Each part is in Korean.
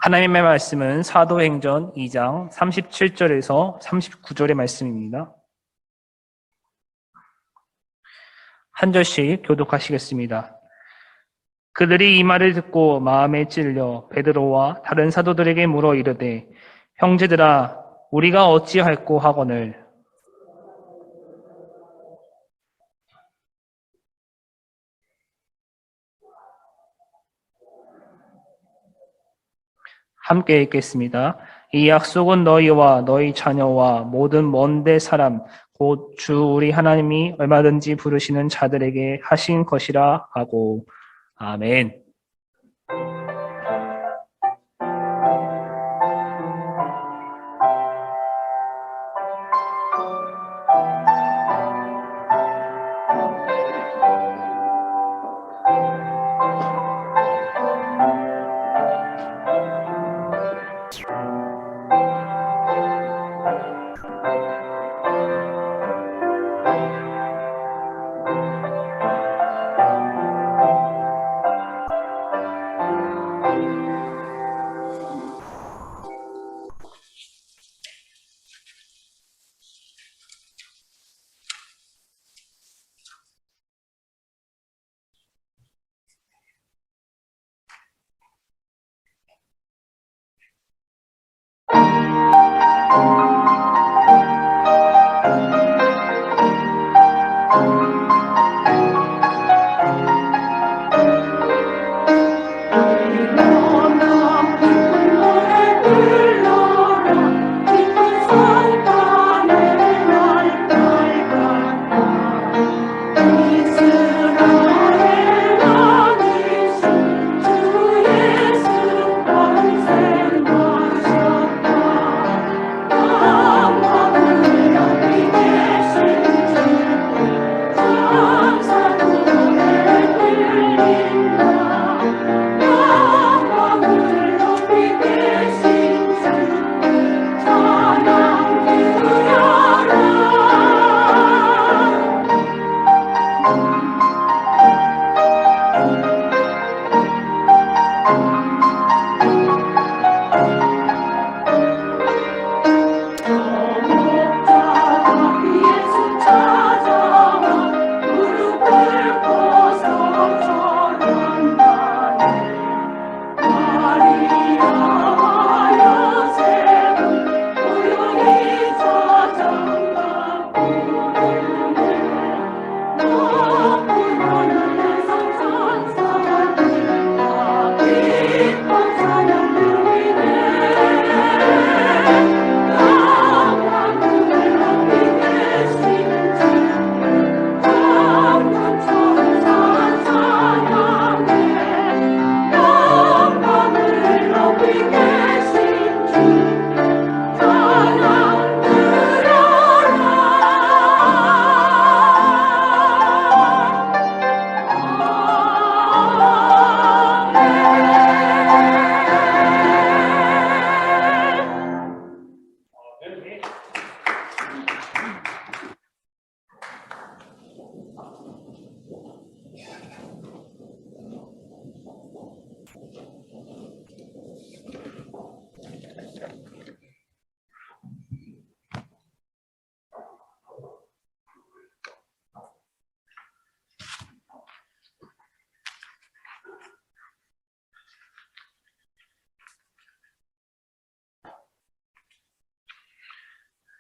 하나님의 말씀은 사도행전 2장 37절에서 39절의 말씀입니다. 한 절씩 교독하시겠습니다. 그들이 이 말을 듣고 마음에 찔려 베드로와 다른 사도들에게 물어 이르되 형제들아 우리가 어찌할꼬 하거늘. 함께 읽겠습니다. 이 약속은 너희와 너희 자녀와 모든 먼데 사람 곧 주 우리 하나님이 얼마든지 부르시는 자들에게 하신 것이라 하고. 아멘.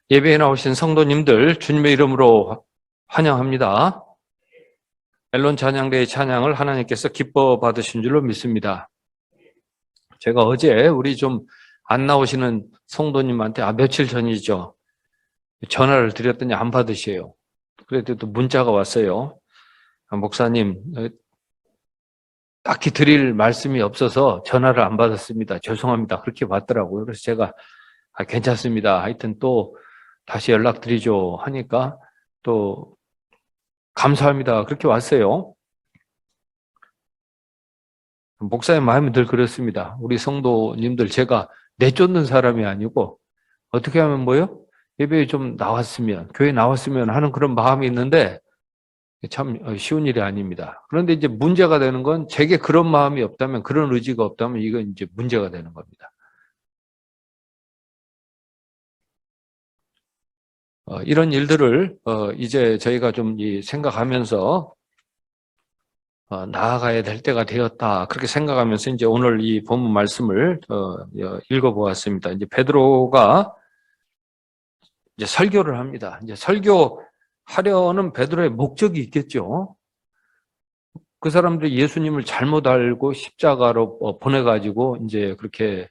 예배에 나오신 성도님들 주님의 이름으로 환영합니다. 앨런 찬양대의 찬양을 하나님께서 기뻐 받으신 줄로 믿습니다. 제가 어제 우리 좀 안 나오시는 성도님한테 며칠 전이죠. 전화를 드렸더니 안 받으셔요. 그래도 또 문자가 왔어요. 목사님, 딱히 드릴 말씀이 없어서 전화를 안 받았습니다. 죄송합니다. 그렇게 왔더라고요. 그래서 제가 괜찮습니다. 하여튼 또 다시 연락드리죠 하니까 또 감사합니다. 그렇게 왔어요. 목사님 마음이 늘 그렇습니다. 우리 성도님들 제가 내쫓는 사람이 아니고 어떻게 하면 뭐요? 예배에 좀 나왔으면, 교회 나왔으면 하는 그런 마음이 있는데 참 쉬운 일이 아닙니다. 그런데 이제 문제가 되는 건 제게 그런 마음이 없다면, 그런 의지가 없다면 이건 이제 문제가 되는 겁니다. 이런 일들을 이제 저희가 좀 생각하면서 나아가야 될 때가 되었다. 그렇게 생각하면서 이제 오늘 이 본문 말씀을 읽어보았습니다. 이제 베드로가 이제 설교를 합니다. 이제 설교하려는 베드로의 목적이 있겠죠. 그 사람들이 예수님을 잘못 알고 십자가로 보내가지고 이제 그렇게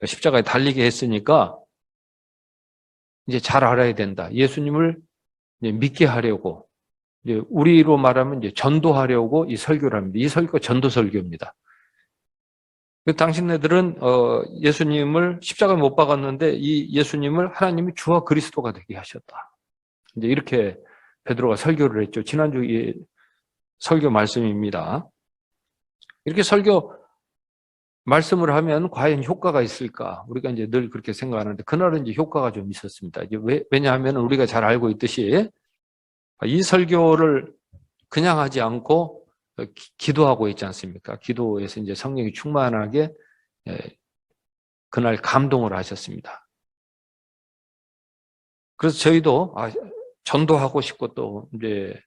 십자가에 달리게 했으니까 이제 잘 알아야 된다. 예수님을 이제 믿게 하려고 이제 우리로 말하면 이제 전도하려고 이 설교를 합니다. 이 설교가 전도 설교입니다. 당신네들은 예수님을 십자가에 못 박았는데 이 예수님을 하나님이 주와 그리스도가 되게 하셨다. 이제 이렇게 베드로가 설교를 했죠. 지난주 이 설교 말씀입니다. 이렇게 설교 말씀을 하면 과연 효과가 있을까? 우리가 이제 늘 그렇게 생각하는데 그날은 이제 효과가 좀 있었습니다. 이제 왜냐하면 우리가 잘 알고 있듯이 이 설교를 그냥 하지 않고 기도하고 있지 않습니까? 기도에서 이제 성령이 충만하게 그날 감동을 하셨습니다. 그래서 저희도 전도하고 싶고 또 이제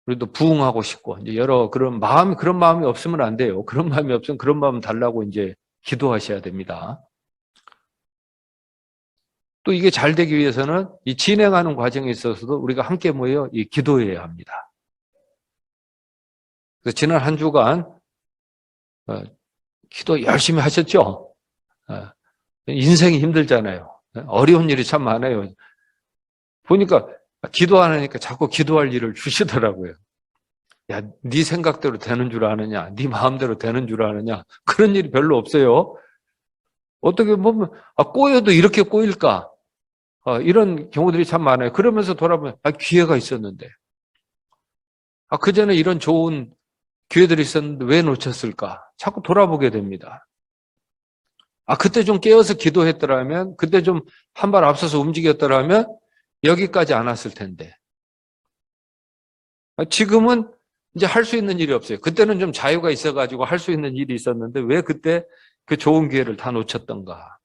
우리도 부흥하고 싶고 이제 여러 그런 마음이 없으면 안 돼요. 그런 마음이 없으면 그런 마음 달라고 이제 기도하셔야 됩니다. 또 이게 잘 되기 위해서는 이 진행하는 과정에 있어서도 우리가 함께 모여 기도해야 합니다. 그래서 지난 한 주간 기도 열심히 하셨죠? 인생이 힘들잖아요. 어려운 일이 참 많아요. 보니까 기도 안 하니까 자꾸 기도할 일을 주시더라고요. 야, 네 생각대로 되는 줄 아느냐? 네 마음대로 되는 줄 아느냐? 그런 일이 별로 없어요. 어떻게 보면 꼬여도 이렇게 꼬일까? 이런 경우들이 참 많아요. 그러면서 돌아보면 기회가 있었는데 그전에 이런 좋은 기회들이 있었는데 왜 놓쳤을까? 자꾸 돌아보게 됩니다. 그때 좀 깨어서 기도했더라면, 그때 좀 한 발 앞서서 움직였더라면 여기까지 안 왔을 텐데. 지금은 이제 할 수 있는 일이 없어요. 그때는 좀 자유가 있어가지고 할 수 있는 일이 있었는데 왜 그때 그 좋은 기회를 다 놓쳤던가.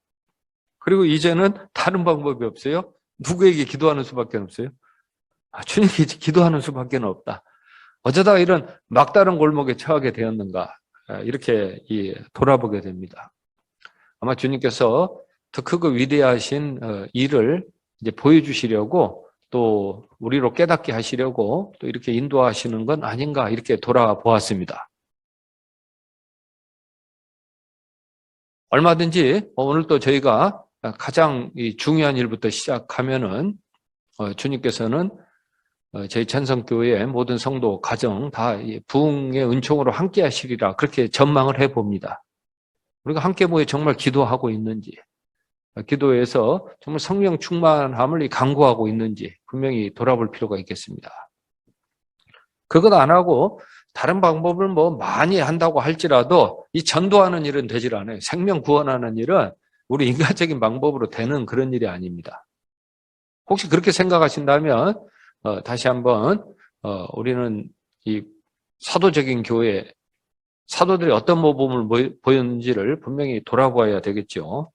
그리고 이제는 다른 방법이 없어요. 누구에게 기도하는 수밖에 없어요. 주님께 기도하는 수밖에 없다. 어쩌다가 이런 막다른 골목에 처하게 되었는가. 이렇게 돌아보게 됩니다. 아마 주님께서 더 크고 위대하신 일을 이제 보여주시려고 또 우리로 깨닫게 하시려고 또 이렇게 인도하시는 건 아닌가 이렇게 돌아보았습니다. 얼마든지 오늘 또 저희가 가장 중요한 일부터 시작하면은 주님께서는 저희 찬성교회 모든 성도 가정 다 부흥의 은총으로 함께 하시리라 그렇게 전망을 해봅니다. 우리가 함께 모여 정말 기도하고 있는지 기도에서 정말 성령 충만함을 강구하고 있는지 분명히 돌아볼 필요가 있겠습니다. 그것 안 하고 다른 방법을 많이 한다고 할지라도 이 전도하는 일은 되질 않아요. 생명 구원하는 일은 우리 인간적인 방법으로 되는 그런 일이 아닙니다. 혹시 그렇게 생각하신다면 다시 한번 우리는 이 사도적인 교회 사도들이 어떤 모범을 보였는지를 분명히 돌아보아야 되겠죠.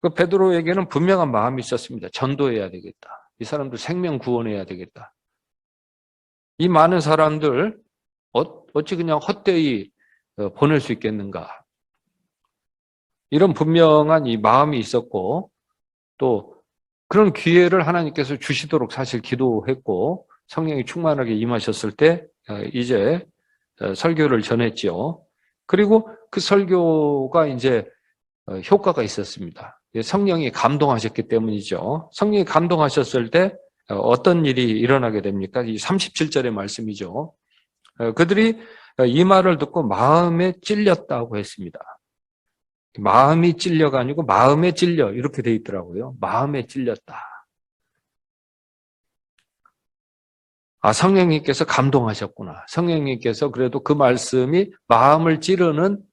그 베드로에게는 분명한 마음이 있었습니다. 전도해야 되겠다. 이 사람들 생명 구원해야 되겠다. 이 많은 사람들 어찌 그냥 헛되이 보낼 수 있겠는가. 이런 분명한 이 마음이 있었고 또 그런 기회를 하나님께서 주시도록 사실 기도했고 성령이 충만하게 임하셨을 때 이제 설교를 전했죠. 그리고 그 설교가 이제 효과가 있었습니다. 성령이 감동하셨기 때문이죠. 성령이 감동하셨을 때 어떤 일이 일어나게 됩니까? 이 37절의 말씀이죠. 그들이 이 말을 듣고 마음에 찔렸다고 했습니다. 마음이 찔려가 아니고 마음에 찔려 이렇게 돼 있더라고요. 마음에 찔렸다. 성령님께서 감동하셨구나. 성령님께서 그래도 그 말씀이 마음을 찌르는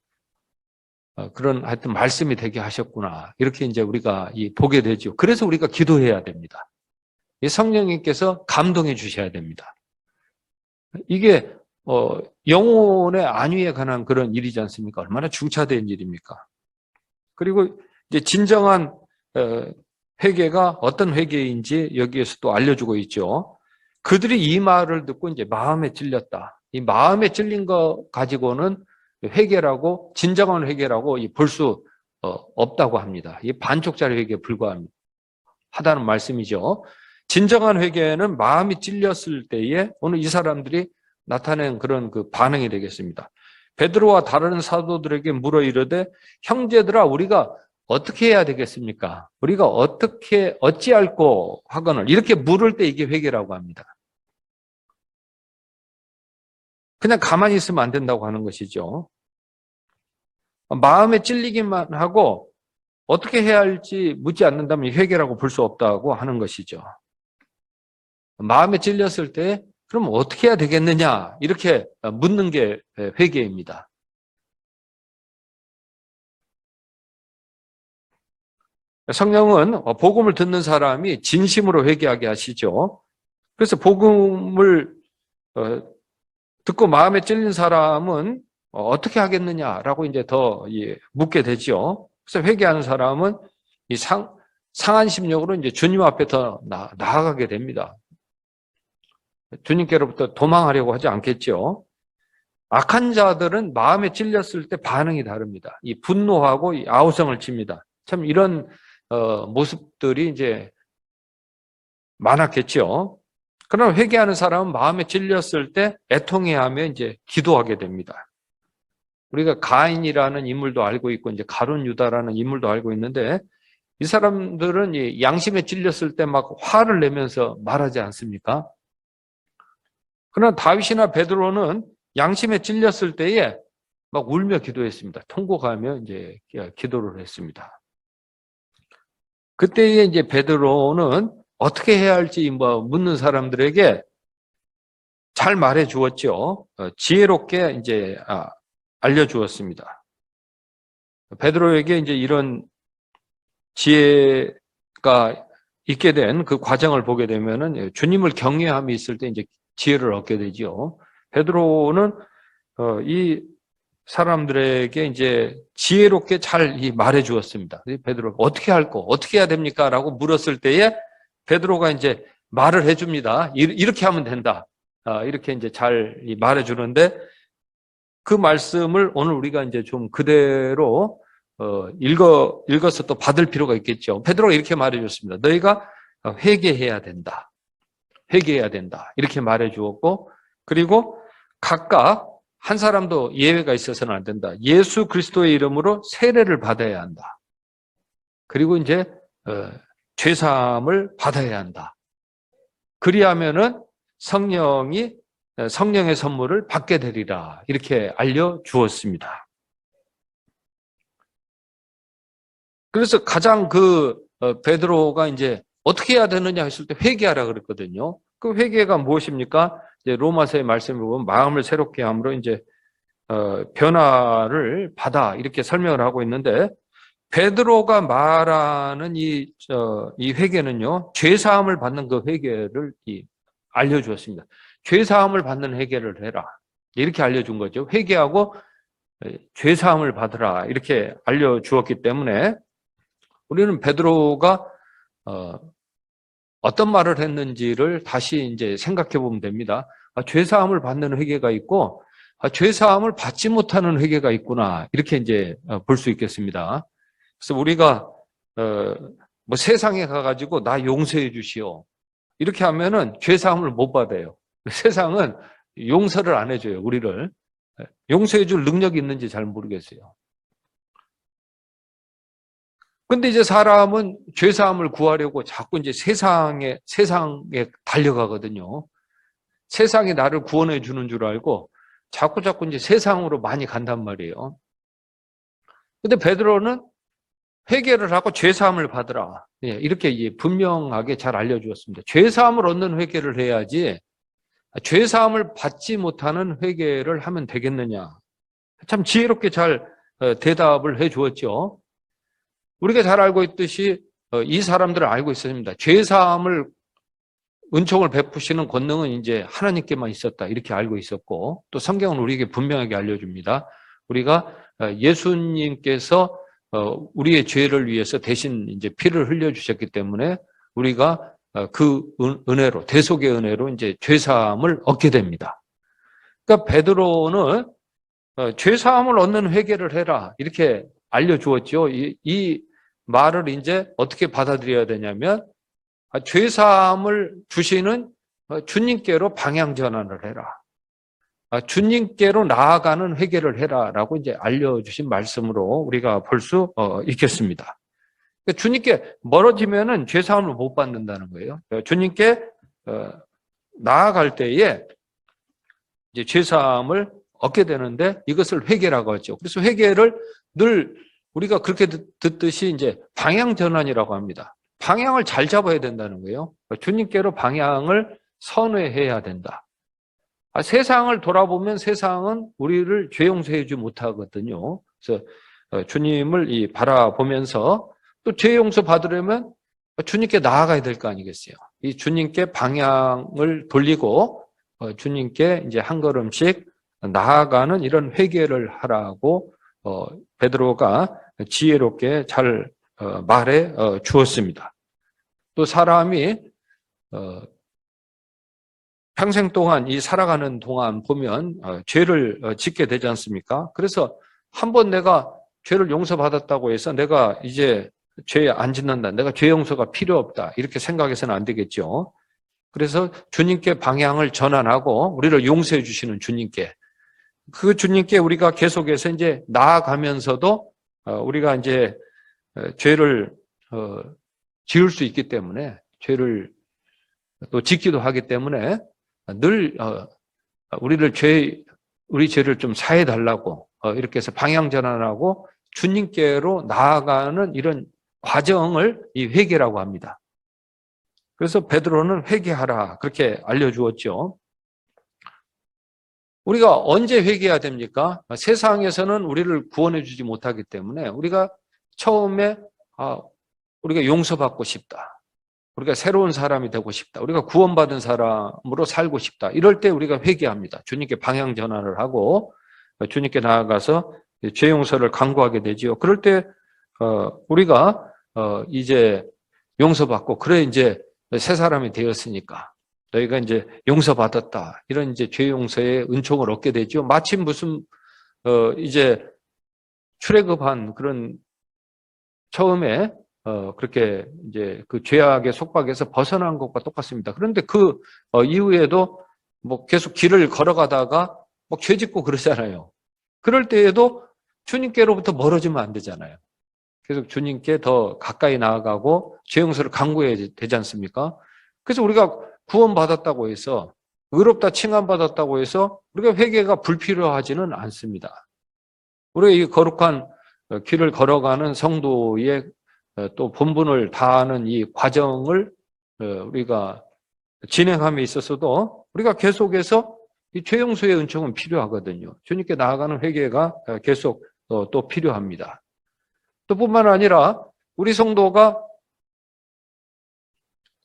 그런 하여튼 말씀이 되게 하셨구나. 이렇게 이제 우리가 보게 되죠. 그래서 우리가 기도해야 됩니다. 이 성령님께서 감동해 주셔야 됩니다. 이게 영혼의 안위에 관한 그런 일이지 않습니까? 얼마나 중차대한 일입니까? 그리고 이제 진정한 회개가 어떤 회개인지 여기에서 또 알려주고 있죠. 그들이 이 말을 듣고 이제 마음에 찔렸다. 이 마음에 찔린 거 가지고는 회개라고, 진정한 회개라고 볼 수 없다고 합니다. 이 반쪽짜리 회개에 불과하다는 말씀이죠. 진정한 회개는 마음이 찔렸을 때에 오늘 이 사람들이 나타낸 그런 그 반응이 되겠습니다. 베드로와 다른 사도들에게 물어 이르되 형제들아 우리가 어떻게 해야 되겠습니까? 우리가 어찌할꼬 하거늘 이렇게 물을 때 이게 회개라고 합니다. 그냥 가만히 있으면 안 된다고 하는 것이죠. 마음에 찔리기만 하고 어떻게 해야 할지 묻지 않는다면 회개라고 볼 수 없다고 하는 것이죠. 마음에 찔렸을 때 그럼 어떻게 해야 되겠느냐 이렇게 묻는 게 회개입니다. 성령은 복음을 듣는 사람이 진심으로 회개하게 하시죠. 그래서 복음을 듣고 마음에 찔린 사람은 어떻게 하겠느냐라고 이제 더 묻게 되죠. 그래서 회개하는 사람은 이 상한 심령으로 이제 주님 앞에 더 나아가게 됩니다. 주님께로부터 도망하려고 하지 않겠죠. 악한 자들은 마음에 찔렸을 때 반응이 다릅니다. 이 분노하고 이 아우성을 칩니다. 참 이런 모습들이 이제 많았겠죠. 그러나 회개하는 사람은 마음에 찔렸을 때 애통해하며 이제 기도하게 됩니다. 우리가 가인이라는 인물도 알고 있고 이제 가룟 유다라는 인물도 알고 있는데 이 사람들은 이 양심에 찔렸을 때 막 화를 내면서 말하지 않습니까? 그러나 다윗이나 베드로는 양심에 찔렸을 때에 막 울며 기도했습니다. 통곡하며 이제 기도를 했습니다. 그때에 이제 베드로는 어떻게 해야 할지 묻는 사람들에게 잘 말해 주었죠. 지혜롭게 이제 알려주었습니다. 베드로에게 이제 이런 지혜가 있게 된 그 과정을 보게 되면은 주님을 경외함이 있을 때 이제 지혜를 얻게 되죠. 베드로는 이 사람들에게 이제 지혜롭게 잘 말해 주었습니다. 베드로 어떻게 어떻게 해야 됩니까? 라고 물었을 때에 베드로가 이제 말을 해줍니다. 이렇게 하면 된다. 이렇게 이제 잘 말해 주는데 그 말씀을 오늘 우리가 이제 좀 그대로 읽어서 또 받을 필요가 있겠죠. 베드로가 이렇게 말해 줬습니다. 너희가 회개해야 된다. 회개해야 된다. 이렇게 말해 주었고 그리고 각각 한 사람도 예외가 있어서는 안 된다. 예수 그리스도의 이름으로 세례를 받아야 한다. 그리고 이제 죄사함을 받아야 한다. 그리하면은 성령의 선물을 받게 되리라. 이렇게 알려주었습니다. 그래서 가장 베드로가 이제 어떻게 해야 되느냐 했을 때 회개하라 그랬거든요. 그 회개가 무엇입니까? 이제 로마서의 말씀을 보면 마음을 새롭게 함으로 이제 변화를 받아 이렇게 설명을 하고 있는데 베드로가 말하는 이 회개는요 죄 사함을 받는 그 회개를 알려주었습니다. 죄 사함을 받는 회개를 해라 이렇게 알려준 거죠. 회개하고 죄 사함을 받으라 이렇게 알려주었기 때문에 우리는 베드로가 어떤 말을 했는지를 다시 이제 생각해 보면 됩니다. 죄 사함을 받는 회개가 있고 죄 사함을 받지 못하는 회개가 있구나 이렇게 이제 볼 수 있겠습니다. 그래서 우리가 뭐 세상에 가가지고 나 용서해 주시오 이렇게 하면은 죄 사함을 못 받아요. 세상은 용서를 안 해줘요. 우리를 용서해 줄 능력이 있는지 잘 모르겠어요. 근데 이제 사람은 죄 사함을 구하려고 자꾸 이제 세상에 달려가거든요. 세상이 나를 구원해 주는 줄 알고 자꾸 이제 세상으로 많이 간단 말이에요. 근데 베드로는 회개를 하고 죄 사함을 받으라. 이렇게 분명하게 잘 알려주었습니다. 죄 사함을 얻는 회개를 해야지 죄 사함을 받지 못하는 회개를 하면 되겠느냐. 참 지혜롭게 잘 대답을 해 주었죠. 우리가 잘 알고 있듯이 이 사람들을 알고 있습니다. 죄 사함을 은총을 베푸시는 권능은 이제 하나님께만 있었다. 이렇게 알고 있었고 또 성경은 우리에게 분명하게 알려줍니다. 우리가 예수님께서 우리의 죄를 위해서 대신 이제 피를 흘려주셨기 때문에 우리가 그 은혜로, 대속의 은혜로 이제 죄사함을 얻게 됩니다. 그러니까 베드로는 죄사함을 얻는 회개를 해라 이렇게 알려주었죠. 이 말을 이제 어떻게 받아들여야 되냐면 죄사함을 주시는 주님께로 방향 전환을 해라. 주님께로 나아가는 회개를 해라라고 이제 알려주신 말씀으로 우리가 볼 수 있겠습니다. 주님께 멀어지면은 죄사함을 못 받는다는 거예요. 주님께 나아갈 때에 이제 죄사함을 얻게 되는데 이것을 회개라고 하죠. 그래서 회개를 늘 우리가 그렇게 듣듯이 이제 방향 전환이라고 합니다. 방향을 잘 잡아야 된다는 거예요. 주님께로 방향을 선회해야 된다. 세상을 돌아보면 세상은 우리를 죄 용서해 주지 못하거든요. 그래서 주님을 바라보면서 또 죄 용서 받으려면 주님께 나아가야 될 거 아니겠어요. 이 주님께 방향을 돌리고 주님께 이제 한 걸음씩 나아가는 이런 회개를 하라고 베드로가 지혜롭게 잘 말해 주었습니다. 또 사람이 평생 동안 이 살아가는 동안 보면 죄를 짓게 되지 않습니까? 그래서 한번 내가 죄를 용서받았다고 해서 내가 이제 죄 안 짓는다. 내가 죄 용서가 필요 없다. 이렇게 생각해서는 안 되겠죠. 그래서 주님께 방향을 전환하고 우리를 용서해 주시는 주님께 그 주님께 우리가 계속해서 이제 나아가면서도 우리가 이제 죄를 지을 수 있기 때문에 죄를 또 짓기도 하기 때문에 늘 우리 죄를 좀 사해 달라고 이렇게 해서 방향 전환하고 주님께로 나아가는 이런 과정을 이 회개라고 합니다. 그래서 베드로는 회개하라 그렇게 알려주었죠. 우리가 언제 회개해야 됩니까? 세상에서는 우리를 구원해 주지 못하기 때문에 우리가 처음에 우리가 용서받고 싶다. 우리가 새로운 사람이 되고 싶다. 우리가 구원받은 사람으로 살고 싶다. 이럴 때 우리가 회개합니다. 주님께 방향 전환을 하고 주님께 나아가서 죄 용서를 간구하게 되지요. 그럴 때 우리가 이제 용서받고 그래 이제 새 사람이 되었으니까 너희가 이제 용서받았다. 이런 이제 죄 용서의 은총을 얻게 되죠. 마침 무슨 이제 출애굽한 그런 처음에 그렇게 이제 그 죄악의 속박에서 벗어난 것과 똑같습니다. 그런데 그 이후에도 뭐 계속 길을 걸어가다가 뭐 죄 짓고 그러잖아요. 그럴 때에도 주님께로부터 멀어지면 안 되잖아요. 계속 주님께 더 가까이 나아가고 죄 용서를 간구해야 되지 않습니까? 그래서 우리가 구원받았다고 해서 의롭다 칭함받았다고 해서 우리가 회개가 불필요하지는 않습니다. 우리가 이 거룩한 길을 걸어가는 성도의 또 본분을 다하는 이 과정을 우리가 진행함에 있어서도 우리가 계속해서 이 죄 용서의 은총은 필요하거든요. 주님께 나아가는 회개가 계속 또 필요합니다. 또 뿐만 아니라 우리 성도가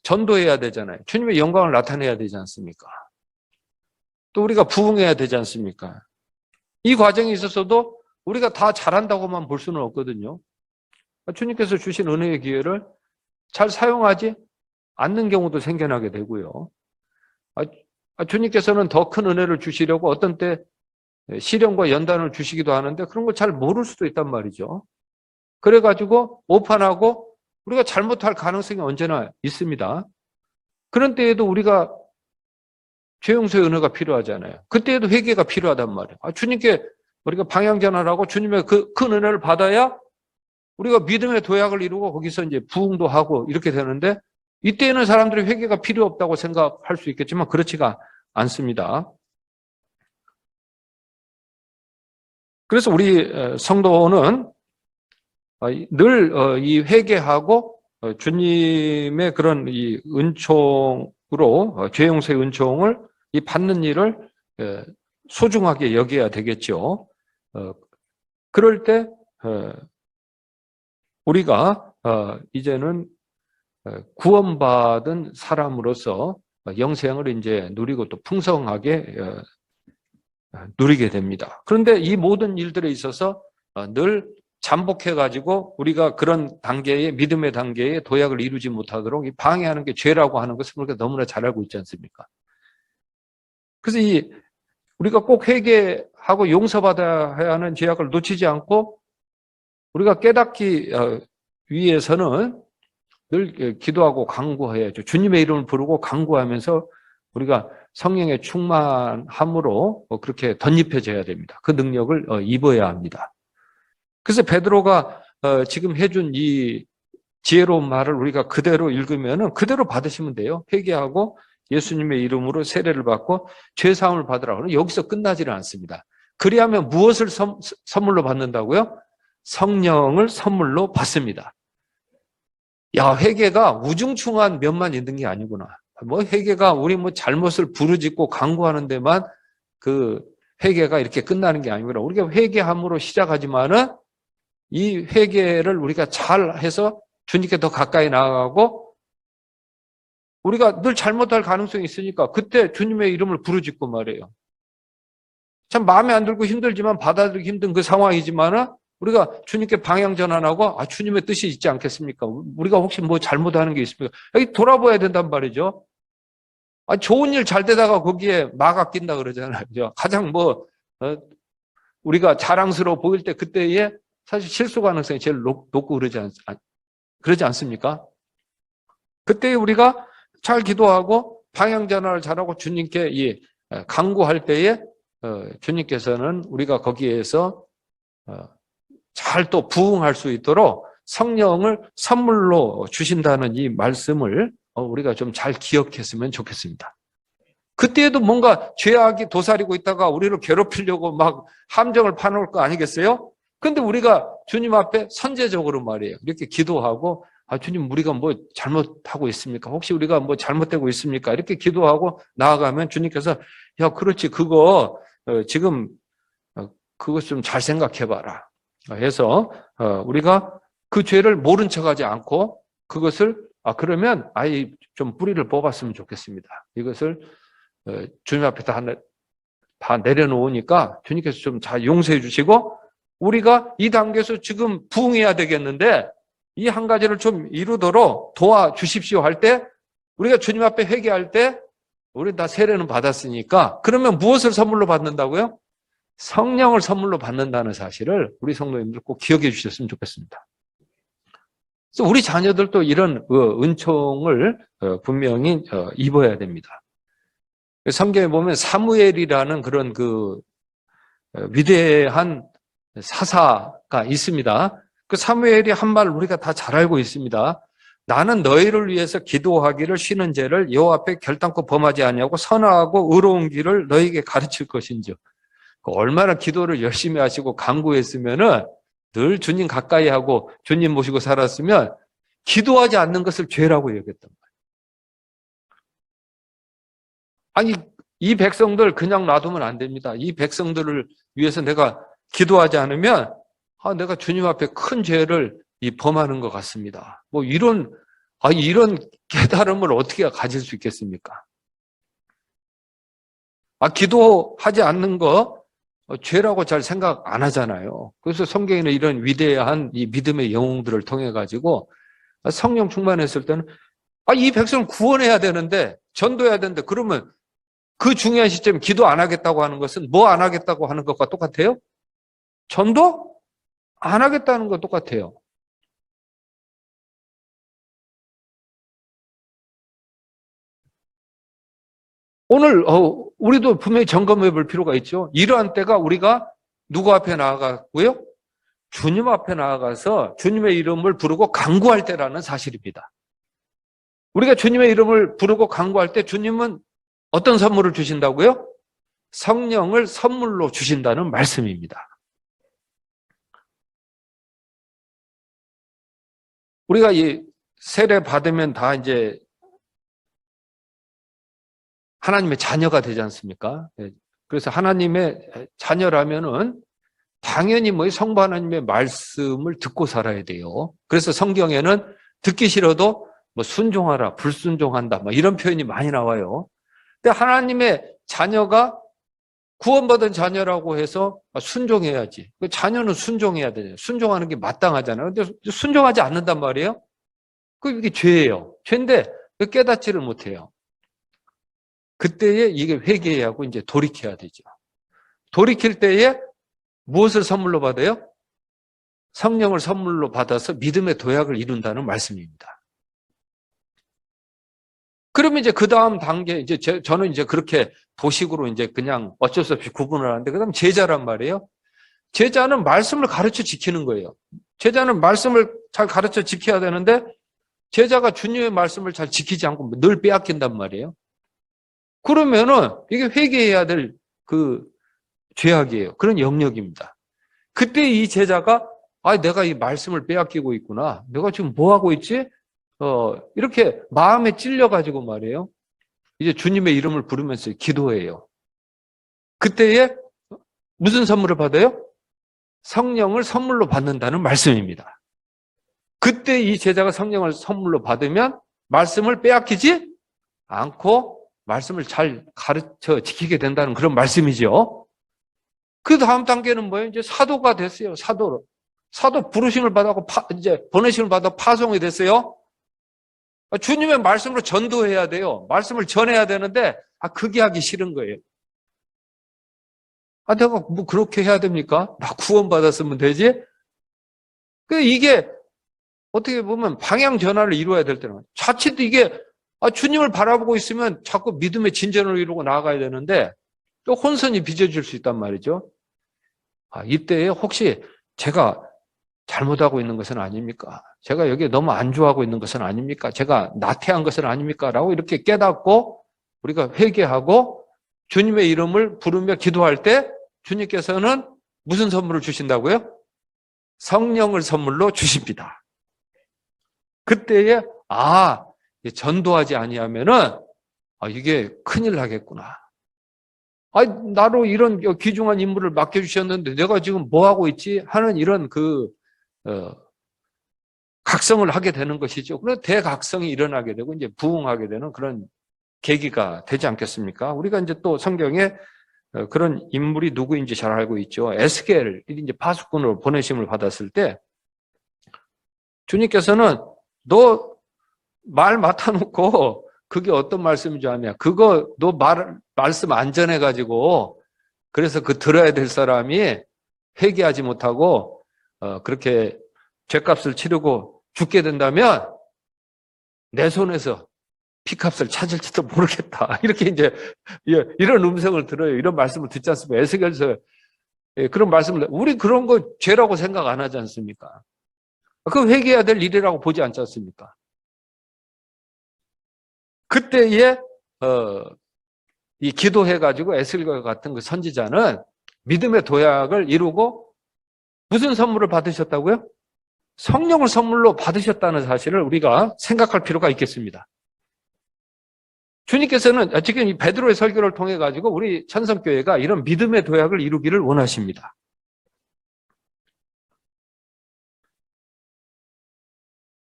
전도해야 되잖아요. 주님의 영광을 나타내야 되지 않습니까? 또 우리가 부흥해야 되지 않습니까? 이 과정에 있어서도 우리가 다 잘한다고만 볼 수는 없거든요. 주님께서 주신 은혜의 기회를 잘 사용하지 않는 경우도 생겨나게 되고요. 주님께서는 더 큰 은혜를 주시려고 어떤 때 시련과 연단을 주시기도 하는데 그런 걸 잘 모를 수도 있단 말이죠. 그래가지고 오판하고 우리가 잘못할 가능성이 언제나 있습니다. 그런 때에도 우리가 죄 용서의 은혜가 필요하잖아요. 그때에도 회개가 필요하단 말이에요. 주님께 우리가 방향 전환하고 주님의 그 큰 은혜를 받아야 우리가 믿음의 도약을 이루고 거기서 이제 부흥도 하고 이렇게 되는데 이때에는 사람들이 회개가 필요 없다고 생각할 수 있겠지만 그렇지가 않습니다. 그래서 우리 성도는 늘 이 회개하고 주님의 그런 이 은총으로 죄 용서의 은총을 이 받는 일을 소중하게 여겨야 되겠죠. 그럴 때 우리가 이제는 구원받은 사람으로서 영생을 이제 누리고 또 풍성하게 누리게 됩니다. 그런데 이 모든 일들에 있어서 늘 잠복해가지고 우리가 그런 단계의 믿음의 단계에 도약을 이루지 못하도록 방해하는 게 죄라고 하는 것을 우리가 너무나 잘 알고 있지 않습니까? 그래서 우리가 꼭 회개하고 용서받아야 하는 죄악을 놓치지 않고 우리가 깨닫기 위해서는 늘 기도하고 간구해야죠. 주님의 이름을 부르고 간구하면서 우리가 성령의 충만함으로 그렇게 덧입혀져야 됩니다. 그 능력을 입어야 합니다. 그래서 베드로가 지금 해준 이 지혜로운 말을 우리가 그대로 읽으면은 그대로 받으시면 돼요. 회개하고 예수님의 이름으로 세례를 받고 죄사함을 받으라고. 여기서 끝나지는 않습니다. 그리하면 무엇을 선물로 받는다고요? 성령을 선물로 받습니다. 야, 회개가 우중충한 면만 있는 게 아니구나. 회개가 우리 잘못을 부르짖고 간구하는 데만 그 회개가 이렇게 끝나는 게 아니구나. 우리가 회개함으로 시작하지만은 이 회개를 우리가 잘 해서 주님께 더 가까이 나아가고 우리가 늘 잘못할 가능성이 있으니까 그때 주님의 이름을 부르짖고 말이에요. 참 마음에 안 들고 힘들지만 받아들이기 힘든 그 상황이지만은 우리가 주님께 방향 전환하고 주님의 뜻이 있지 않겠습니까? 우리가 혹시 잘못하는 게 있습니까? 여기 돌아봐야 된단 말이죠. 좋은 일 잘 되다가 거기에 막아 낀다 그러잖아요. 가장 우리가 자랑스러워 보일 때 그때에 사실 실수 가능성이 제일 높고 그러지 않습니까? 그때 우리가 잘 기도하고 방향 전환을 잘하고 주님께 간구할 때에 주님께서는 우리가 거기에서 잘 또 부응할 수 있도록 성령을 선물로 주신다는 이 말씀을 우리가 좀 잘 기억했으면 좋겠습니다. 그때에도 뭔가 죄악이 도사리고 있다가 우리를 괴롭히려고 막 함정을 파놓을 거 아니겠어요? 근데 우리가 주님 앞에 선제적으로 말이에요. 이렇게 기도하고 주님 우리가 잘못하고 있습니까? 혹시 우리가 잘못되고 있습니까? 이렇게 기도하고 나아가면 주님께서 야 그렇지 그거 지금 그것 좀 잘 생각해봐라 해서 우리가 그 죄를 모른 척하지 않고 그것을 그러면 아예 좀 뿌리를 뽑았으면 좋겠습니다. 이것을 주님 앞에 다 내려놓으니까 주님께서 좀 잘 용서해 주시고 우리가 이 단계에서 지금 부응해야 되겠는데 이 한 가지를 좀 이루도록 도와주십시오 할 때 우리가 주님 앞에 회개할 때 우리 다 세례는 받았으니까 그러면 무엇을 선물로 받는다고요? 성령을 선물로 받는다는 사실을 우리 성도님들 꼭 기억해 주셨으면 좋겠습니다. 그래서 우리 자녀들도 이런 은총을 분명히 입어야 됩니다. 성경에 보면 사무엘이라는 그런 위대한 사사가 있습니다. 그 사무엘이 한 말 우리가 다 잘 알고 있습니다. 나는 너희를 위해서 기도하기를 쉬는 죄를 여호와 앞에 결단코 범하지 아니하고 선하고 의로운 길을 너희에게 가르칠 것인즉. 얼마나 기도를 열심히 하시고 간구했으면은 늘 주님 가까이 하고 주님 모시고 살았으면 기도하지 않는 것을 죄라고 여겼단 말이에요. 아니 이 백성들 그냥 놔두면 안 됩니다. 이 백성들을 위해서 내가 기도하지 않으면 내가 주님 앞에 큰 죄를 범하는 것 같습니다. 이런 깨달음을 어떻게 가질 수 있겠습니까? 기도하지 않는 거 죄라고 잘 생각 안 하잖아요. 그래서 성경에는 이런 위대한 이 믿음의 영웅들을 통해 가지고 성령 충만했을 때는 이 백성을 구원해야 되는데 전도해야 되는데 그러면 그 중요한 시점에 기도 안 하겠다고 하는 것은 안 하겠다고 하는 것과 똑같아요? 전도 안 하겠다는 거 똑같아요. 오늘 우리도 분명히 점검해 볼 필요가 있죠. 이러한 때가 우리가 누구 앞에 나아가고요? 주님 앞에 나아가서 주님의 이름을 부르고 간구할 때라는 사실입니다. 우리가 주님의 이름을 부르고 간구할 때 주님은 어떤 선물을 주신다고요? 성령을 선물로 주신다는 말씀입니다. 우리가 이 세례 받으면 다 이제 하나님의 자녀가 되지 않습니까? 그래서 하나님의 자녀라면은 당연히 성부 하나님의 말씀을 듣고 살아야 돼요. 그래서 성경에는 듣기 싫어도 순종하라, 불순종한다, 이런 표현이 많이 나와요. 근데 하나님의 자녀가 구원받은 자녀라고 해서 순종해야지. 그 자녀는 순종해야 되잖아요. 순종하는 게 마땅하잖아요. 근데 순종하지 않는단 말이에요. 이게 죄예요. 죄인데 깨닫지를 못해요. 그때에 이게 회개해야 하고 이제 돌이켜야 되죠. 돌이킬 때에 무엇을 선물로 받아요? 성령을 선물로 받아서 믿음의 도약을 이룬다는 말씀입니다. 그러면 이제 그 다음 단계, 이제 저는 이제 그렇게 도식으로 이제 그냥 어쩔 수 없이 구분을 하는데, 그 다음 제자란 말이에요. 제자는 말씀을 가르쳐 지키는 거예요. 제자는 말씀을 잘 가르쳐 지켜야 되는데, 제자가 주님의 말씀을 잘 지키지 않고 늘 빼앗긴단 말이에요. 그러면은 이게 회개해야 될 그 죄악이에요. 그런 영역입니다. 그때 이 제자가, 내가 이 말씀을 빼앗기고 있구나. 내가 지금 뭐 하고 있지? 이렇게 마음에 찔려가지고 말이에요. 이제 주님의 이름을 부르면서 기도해요. 그때에 무슨 선물을 받아요? 성령을 선물로 받는다는 말씀입니다. 그때 이 제자가 성령을 선물로 받으면 말씀을 빼앗기지 않고 말씀을 잘 가르쳐 지키게 된다는 그런 말씀이죠. 그 다음 단계는 뭐예요? 이제 사도가 됐어요. 사도 부르심을 받았고 이제 보내심을 받아 파송이 됐어요. 주님의 말씀으로 전도해야 돼요. 말씀을 전해야 되는데 그게 하기 싫은 거예요. 내가 뭐 그렇게 해야 됩니까? 나 구원받았으면 되지? 이게 어떻게 보면 방향 전환을 이루어야 될 때는 자칫 이게 주님을 바라보고 있으면 자꾸 믿음의 진전을 이루고 나아가야 되는데 또 혼선이 빚어질 수 있단 말이죠. 이때에 혹시 제가 잘못하고 있는 것은 아닙니까? 제가 여기에 너무 안주하고 있는 것은 아닙니까? 제가 나태한 것은 아닙니까? 라고 이렇게 깨닫고 우리가 회개하고 주님의 이름을 부르며 기도할 때 주님께서는 무슨 선물을 주신다고요? 성령을 선물로 주십니다. 그때에 전도하지 아니하면은 이게 큰일 나겠구나. 나로 이런 귀중한 임무를 맡겨주셨는데 내가 지금 뭐 하고 있지? 하는 이런 각성을 하게 되는 것이죠. 그래서 대각성이 일어나게 되고 이제 부흥하게 되는 그런 계기가 되지 않겠습니까? 우리가 이제 또 성경에 그런 인물이 누구인지 잘 알고 있죠. 에스겔이 이제 파수꾼으로 보내심을 받았을 때 주님께서는 너 말 맡아놓고 그게 어떤 말씀인지 아냐? 그거 너 말씀 안 전해가지고 그래서 들어야 될 사람이 회개하지 못하고 그렇게 죄값을 치르고 죽게 된다면 내 손에서 피값을 찾을지도 모르겠다. 이렇게 이제 이런 음성을 들어요. 이런 말씀을 듣지 않습니까? 에스겔서 그런 말씀을 우리 그런 거 죄라고 생각 안 하지 않습니까? 그 회개해야 될 일이라고 보지 않지 않습니까? 그때에 이 기도해가지고 에스겔과 같은 그 선지자는 믿음의 도약을 이루고 무슨 선물을 받으셨다고요? 성령을 선물로 받으셨다는 사실을 우리가 생각할 필요가 있겠습니다. 주님께서는 지금 이 베드로의 설교를 통해 가지고 우리 천성교회가 이런 믿음의 도약을 이루기를 원하십니다.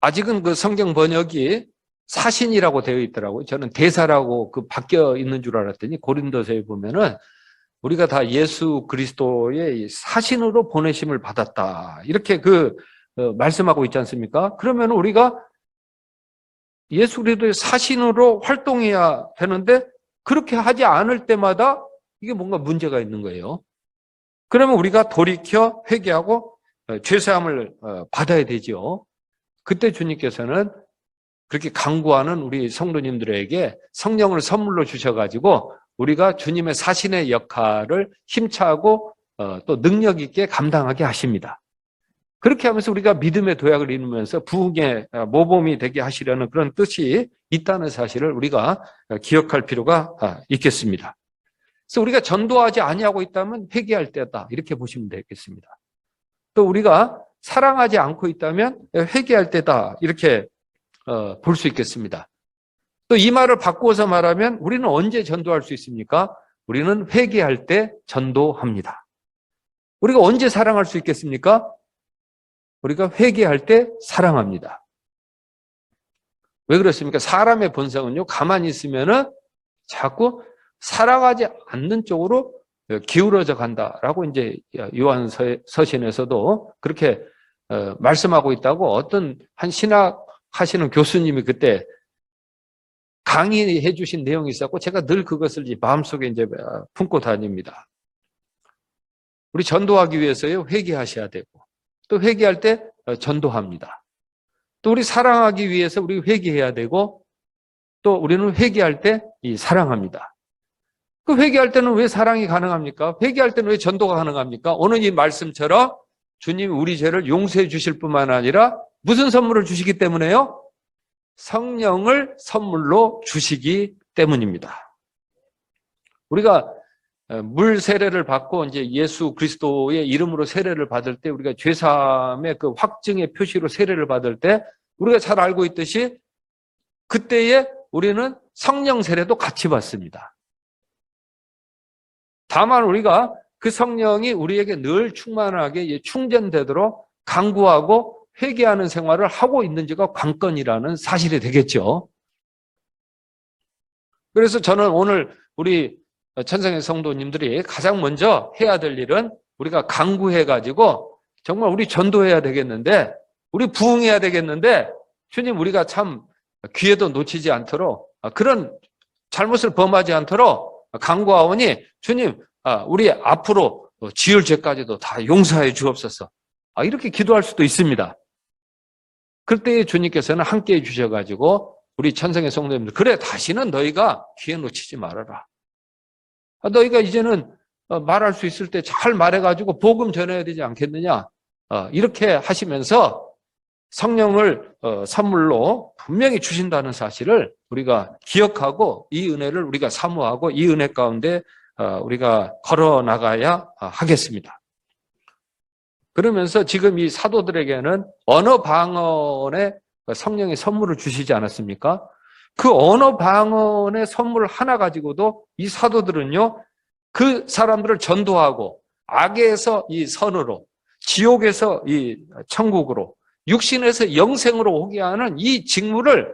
아직은 그 성경 번역이 사신이라고 되어 있더라고요. 저는 대사라고 바뀌어 있는 줄 알았더니 고린도서에 보면은 우리가 다 예수 그리스도의 사신으로 보내심을 받았다. 이렇게 말씀하고 있지 않습니까? 그러면 우리가 예수 그리스도의 사신으로 활동해야 되는데 그렇게 하지 않을 때마다 이게 뭔가 문제가 있는 거예요. 그러면 우리가 돌이켜 회개하고 죄사함을 받아야 되죠. 그때 주님께서는 그렇게 강구하는 우리 성도님들에게 성령을 선물로 주셔가지고 우리가 주님의 사신의 역할을 힘차고 또 능력 있게 감당하게 하십니다. 그렇게 하면서 우리가 믿음의 도약을 이루면서 부흥의 모범이 되게 하시려는 그런 뜻이 있다는 사실을 우리가 기억할 필요가 있겠습니다. 그래서 우리가 전도하지 아니하고 있다면 회개할 때다 이렇게 보시면 되겠습니다. 또 우리가 사랑하지 않고 있다면 회개할 때다 이렇게 볼 수 있겠습니다. 또 이 말을 바꾸어서 말하면 우리는 언제 전도할 수 있습니까? 우리는 회개할 때 전도합니다. 우리가 언제 사랑할 수 있겠습니까? 우리가 회개할 때 사랑합니다. 왜 그렇습니까? 사람의 본성은요, 가만히 있으면은 자꾸 사랑하지 않는 쪽으로 기울어져 간다라고 이제 요한 서신에서도 그렇게 말씀하고 있다고 어떤 한 신학 하시는 교수님이 그때 강의해 주신 내용이 있었고 제가 늘 그것을 마음속에 이제 품고 다닙니다. 우리 전도하기 위해서요, 회개하셔야 되고, 또 회개할 때 전도합니다. 또 우리 사랑하기 위해서 우리 회개해야 되고, 또 우리는 회개할 때 사랑합니다. 그 회개할 때는 왜 사랑이 가능합니까? 회개할 때는 왜 전도가 가능합니까? 오늘 이 말씀처럼 주님이 우리 죄를 용서해 주실 뿐만 아니라 무슨 선물을 주시기 때문에요? 성령을 선물로 주시기 때문입니다. 우리가 물 세례를 받고 이제 예수 그리스도의 이름으로 세례를 받을 때 우리가 죄사함의 그 확증의 표시로 세례를 받을 때 우리가 잘 알고 있듯이 그때에 우리는 성령 세례도 같이 받습니다. 다만 우리가 그 성령이 우리에게 늘 충만하게 충전되도록 간구하고 회개하는 생활을 하고 있는지가 관건이라는 사실이 되겠죠. 그래서 저는 오늘 우리 천상의 성도님들이 가장 먼저 해야 될 일은 우리가 간구해가지고 정말 우리 전도해야 되겠는데, 우리 부흥해야 되겠는데, 주님 우리가 참 기회도 놓치지 않도록 그런 잘못을 범하지 않도록 간구하오니 주님 우리 앞으로 지을 죄까지도 다 용서해 주옵소서. 이렇게 기도할 수도 있습니다. 그때 주님께서는 함께해 주셔가지고 우리 천상의 성도님들, 그래 다시는 너희가 기회 놓치지 말아라. 너희가 이제는 말할 수 있을 때 잘 말해가지고 복음 전해야 되지 않겠느냐. 이렇게 하시면서 성령을 선물로 분명히 주신다는 사실을 우리가 기억하고 이 은혜를 우리가 사모하고 이 은혜 가운데 우리가 걸어 나가야 하겠습니다. 그러면서 지금 이 사도들에게는 언어 방언의 성령의 선물을 주시지 않았습니까? 그 언어 방언의 선물 하나 가지고도 이 사도들은요, 그 사람들을 전도하고 악에서 이 선으로, 지옥에서 이 천국으로, 육신에서 영생으로 오게 하는 이 직무를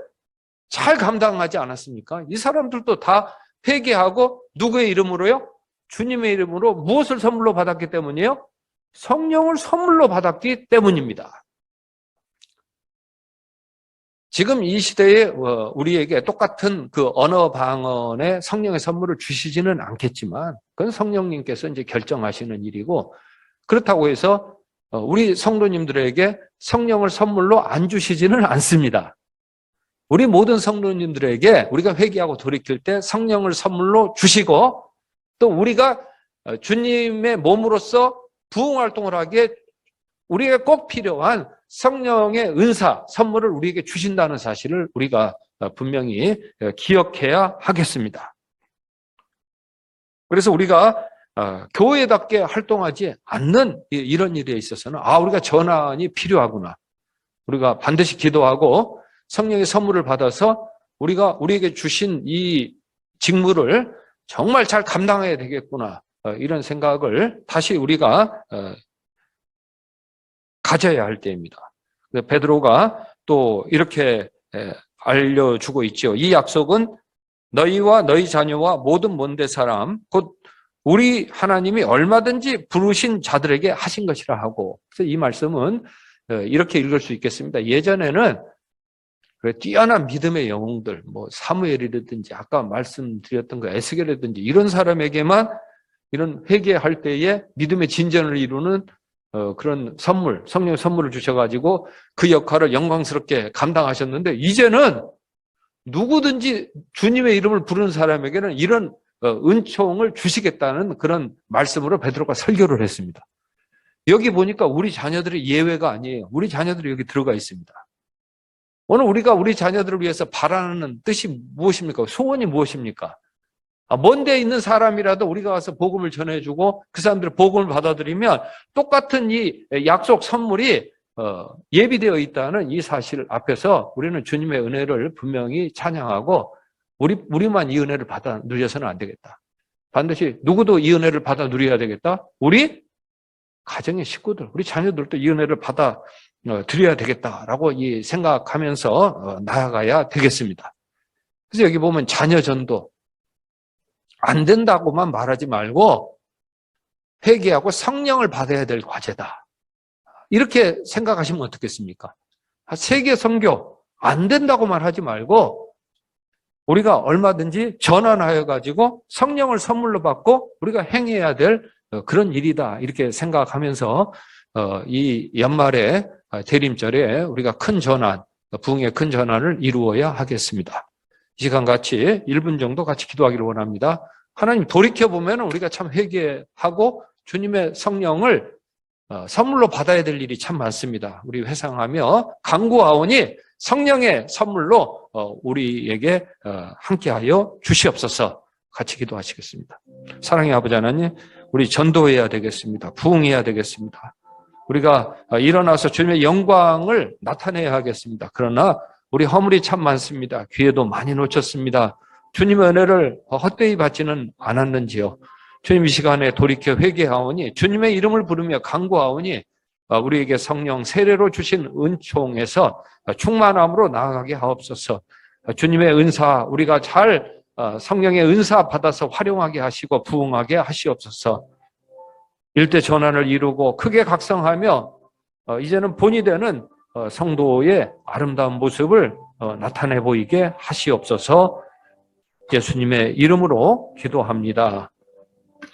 잘 감당하지 않았습니까? 이 사람들도 다 회개하고 누구의 이름으로요? 주님의 이름으로 무엇을 선물로 받았기 때문이에요? 성령을 선물로 받았기 때문입니다. 지금 이 시대에 우리에게 똑같은 그 언어 방언의 성령의 선물을 주시지는 않겠지만 그건 성령님께서 이제 결정하시는 일이고, 그렇다고 해서 우리 성도님들에게 성령을 선물로 안 주시지는 않습니다. 우리 모든 성도님들에게 우리가 회개하고 돌이킬 때 성령을 선물로 주시고, 또 우리가 주님의 몸으로서 부흥활동을 하기에 우리에게 꼭 필요한 성령의 은사, 선물을 우리에게 주신다는 사실을 우리가 분명히 기억해야 하겠습니다. 그래서 우리가 교회답게 활동하지 않는 이런 일에 있어서는 우리가 전환이 필요하구나. 우리가 반드시 기도하고 성령의 선물을 받아서 우리가 우리에게 주신 이 직무를 정말 잘 감당해야 되겠구나. 이런 생각을 다시 우리가 가져야 할 때입니다. 베드로가 또 이렇게 알려주고 있죠. 이 약속은 너희와 너희 자녀와 모든 먼데 사람 곧 우리 하나님이 얼마든지 부르신 자들에게 하신 것이라 하고, 그래서 이 말씀은 이렇게 읽을 수 있겠습니다. 예전에는 뛰어난 믿음의 영웅들, 사무엘이라든지 아까 말씀드렸던 에스겔이라든지 이런 사람에게만 이런 회개할 때에 믿음의 진전을 이루는 그런 선물, 성령의 선물을 주셔가지고 그 역할을 영광스럽게 감당하셨는데, 이제는 누구든지 주님의 이름을 부르는 사람에게는 이런 은총을 주시겠다는 그런 말씀으로 베드로가 설교를 했습니다. 여기 보니까 우리 자녀들이 예외가 아니에요. 우리 자녀들이 여기 들어가 있습니다. 오늘 우리가 우리 자녀들을 위해서 바라는 뜻이 무엇입니까? 소원이 무엇입니까? 먼 데 있는 사람이라도 우리가 가서 복음을 전해주고 그 사람들의 복음을 받아들이면 똑같은 이 약속 선물이 예비되어 있다는 이 사실 앞에서 우리는 주님의 은혜를 분명히 찬양하고 우리만 이 은혜를 받아 누려서는 안 되겠다. 반드시 누구도 이 은혜를 받아 누려야 되겠다. 우리 가정의 식구들, 우리 자녀들도 이 은혜를 받아 드려야 되겠다라고 생각하면서 나아가야 되겠습니다. 그래서 여기 보면 자녀 전도 안 된다고만 말하지 말고 회개하고 성령을 받아야 될 과제다. 이렇게 생각하시면 어떻겠습니까? 세계 선교 안 된다고만 하지 말고 우리가 얼마든지 전환하여 가지고 성령을 선물로 받고 우리가 행해야 될 그런 일이다. 이렇게 생각하면서 이 연말에 대림절에 우리가 큰 전환, 부흥의 큰 전환을 이루어야 하겠습니다. 이 시간 같이 1분 정도 같이 기도하기를 원합니다. 하나님 돌이켜보면 우리가 참 회개하고 주님의 성령을 선물로 받아야 될 일이 참 많습니다. 우리 회상하며 간구하오니 성령의 선물로 우리에게 함께하여 주시옵소서. 같이 기도하시겠습니다. 사랑의 아버지 하나님, 우리 전도해야 되겠습니다. 부흥해야 되겠습니다. 우리가 일어나서 주님의 영광을 나타내야 하겠습니다. 그러나 우리 허물이 참 많습니다. 기회도 많이 놓쳤습니다. 주님의 은혜를 헛되이 받지는 않았는지요. 주님 이 시간에 돌이켜 회개하오니 주님의 이름을 부르며 간구하오니 우리에게 성령 세례로 주신 은총에서 충만함으로 나아가게 하옵소서. 주님의 은사 우리가 잘 성령의 은사 받아서 활용하게 하시고 부흥하게 하시옵소서. 일대 전환을 이루고 크게 각성하며 이제는 본이 되는 성도의 아름다운 모습을 나타내 보이게 하시옵소서. 예수님의 이름으로 기도합니다.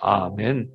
아멘.